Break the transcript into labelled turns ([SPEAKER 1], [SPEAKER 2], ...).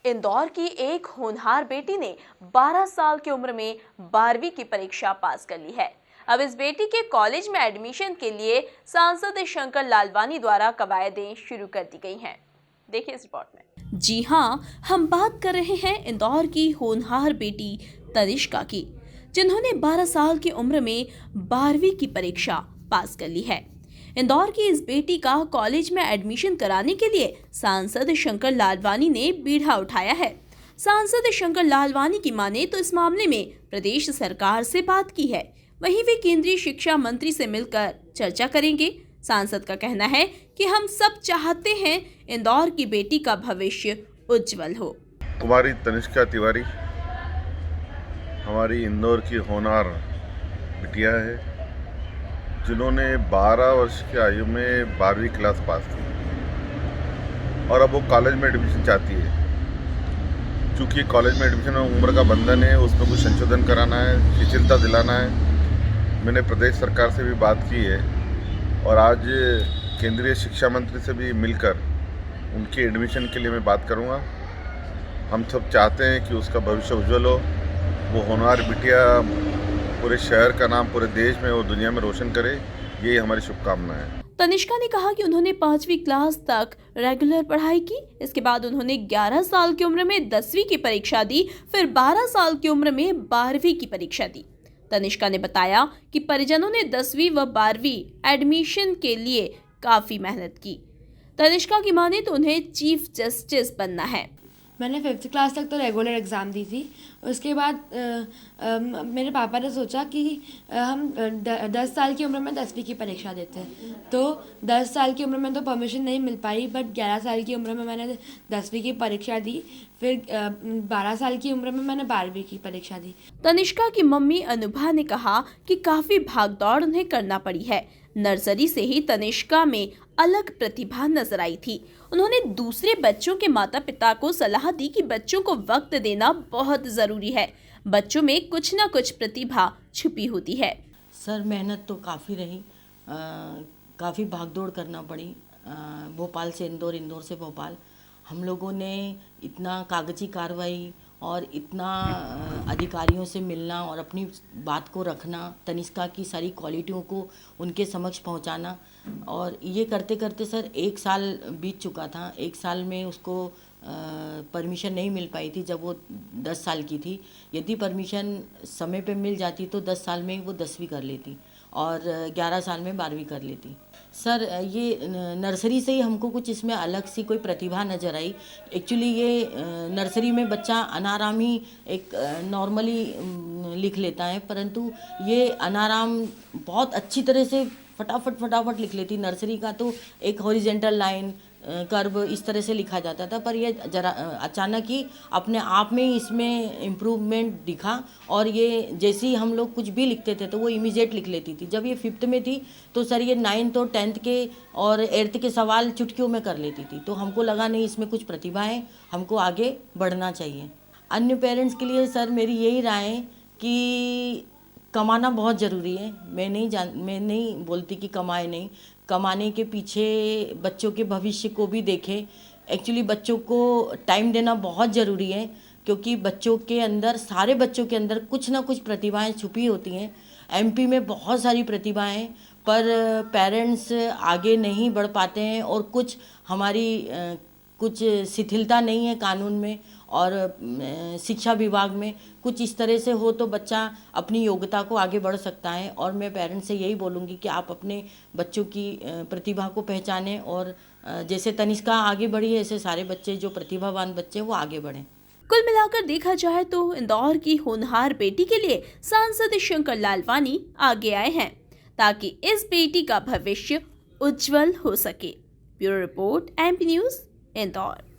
[SPEAKER 1] इंदौर की एक होनहार बेटी ने 12 साल की उम्र में 12वीं की परीक्षा पास कर ली है। अब इस बेटी के कॉलेज में एडमिशन के लिए सांसद शंकर लालवानी द्वारा कवायदें शुरू कर दी गई हैं। देखिए इस रिपोर्ट में। जी हां, हम बात कर रहे हैं इंदौर की होनहार बेटी तनिष्का की, जिन्होंने 12 साल की उम्र में 12वीं की परीक्षा पास कर ली है। इंदौर की इस बेटी का कॉलेज में एडमिशन कराने के लिए सांसद शंकर लालवानी ने बीड़ा उठाया है। सांसद शंकर लालवानी की माने तो इस मामले में प्रदेश सरकार से बात की है, वहीं वे केंद्रीय शिक्षा मंत्री से मिलकर चर्चा करेंगे। सांसद का कहना है कि हम सब चाहते हैं इंदौर की बेटी का भविष्य उज्जवल हो।
[SPEAKER 2] कुमारी तनिष्का तिवारी हमारी इंदौर की होनहार बिटिया है, जिन्होंने 12 वर्ष की आयु में 12वीं क्लास पास की और अब वो कॉलेज में एडमिशन चाहती है। चूँकि कॉलेज में एडमिशन में उम्र का बंधन है, उसमें कुछ संशोधन कराना है, शिथिलता दिलाना है। मैंने प्रदेश सरकार से भी बात की है और आज केंद्रीय शिक्षा मंत्री से भी मिलकर उनकी एडमिशन के लिए मैं बात करूँगा। हम सब चाहते हैं कि उसका भविष्य उज्जवल हो, वो होनहार बिटिया पूरे शहर का नाम पूरे देश में और दुनिया में रोशन करे, यही हमारी शुभकामना है।
[SPEAKER 1] तनिष्का ने कहा कि उन्होंने 5वीं क्लास तक रेगुलर पढ़ाई की। इसके बाद उन्होंने 11 साल की उम्र में 10वीं की परीक्षा दी, फिर 12 साल की उम्र में 12वीं की परीक्षा दी। तनिष्का ने बताया कि परिजनों ने 10वीं व 12वीं एडमिशन के लिए काफी मेहनत की। तनिष्का की माने तो उन्हें चीफ जस्टिस बनना है।
[SPEAKER 3] मैंने 5th क्लास तक तो रेगुलर एग्ज़ाम दी थी। उसके बाद मेरे पापा ने सोचा कि हम 10 साल की उम्र में 10वीं की परीक्षा देते हैं। तो 10 साल की उम्र में तो परमिशन नहीं मिल पाई, बट 11 साल की उम्र में मैंने 10वीं की परीक्षा दी। फिर 12 साल की उम्र में मैंने 12वीं की परीक्षा दी।
[SPEAKER 1] तनिष्का की मम्मी अनुभा ने कहा कि काफी भागदौड़ उन्हें करना पड़ी है। नर्सरी से ही तनिष्का में अलग प्रतिभा नजर आई थी। उन्होंने दूसरे बच्चों के माता पिता को सलाह दी कि बच्चों को वक्त देना बहुत जरूरी है। बच्चों में कुछ न कुछ प्रतिभा छुपी होती है।
[SPEAKER 4] सर मेहनत तो काफ़ी रही, काफ़ी भागदौड़ करना पड़ी। भोपाल से इंदौर, इंदौर से भोपाल हम लोगों ने इतना कागजी कार्रवाई और इतना अधिकारियों से मिलना और अपनी बात को रखना, तनिष्का की सारी क्वालिटियों को उनके समक्ष पहुंचाना, और ये करते करते सर 1 साल बीत चुका था। 1 साल में उसको परमिशन नहीं मिल पाई थी जब वो 10 साल की थी। यदि परमिशन समय पे मिल जाती तो 10 साल में वो 10वीं कर लेती और 11 साल में 12वीं कर लेती। सर ये नर्सरी से ही हमको कुछ इसमें अलग सी कोई प्रतिभा नज़र आई। एक्चुअली ये नर्सरी में बच्चा अनाराम ही एक नॉर्मली लिख लेता है, परंतु ये अनाराम बहुत अच्छी तरह से फटाफट लिख लेती। नर्सरी का तो एक हॉरिजेंटल लाइन, कर्व इस तरह से लिखा जाता था, पर ये जरा अचानक ही अपने आप में इसमें इम्प्रूवमेंट दिखा और ये जैसे ही हम लोग कुछ भी लिखते थे तो वो इमीडिएट लिख लेती थी। जब ये 5th में थी तो सर ये 9th और 10th के और 8th के सवाल चुटकियों में कर लेती थी। तो हमको लगा नहीं, इसमें कुछ प्रतिभा है, हमको आगे बढ़ना चाहिए। अन्य पेरेंट्स के लिए सर मेरी यही राय है कि कमाना बहुत ज़रूरी है। मैं नहीं बोलती कि कमाए नहीं, कमाने के पीछे बच्चों के भविष्य को भी देखें। एक्चुअली बच्चों को टाइम देना बहुत ज़रूरी है, क्योंकि बच्चों के अंदर, सारे बच्चों के अंदर कुछ ना कुछ प्रतिभाएं छुपी होती हैं। एमपी में बहुत सारी प्रतिभाएं, पर पेरेंट्स आगे नहीं बढ़ पाते हैं और कुछ हमारी कुछ शिथिलता नहीं है कानून में और शिक्षा विभाग में। कुछ इस तरह से हो तो बच्चा अपनी योग्यता को आगे बढ़ सकता है। और मैं पेरेंट्स से यही बोलूँगी कि आप अपने बच्चों की प्रतिभा को पहचानें और जैसे तनिष्का आगे बढ़ी है, ऐसे सारे बच्चे जो प्रतिभावान बच्चे वो आगे बढ़ें।
[SPEAKER 1] कुल मिलाकर देखा जाए तो इंदौर की होनहार बेटी के लिए सांसद शंकर लालवानी आगे आए हैं ताकि इस बेटी का भविष्य उज्जवल हो सके। Bureau report, MP news, Indore.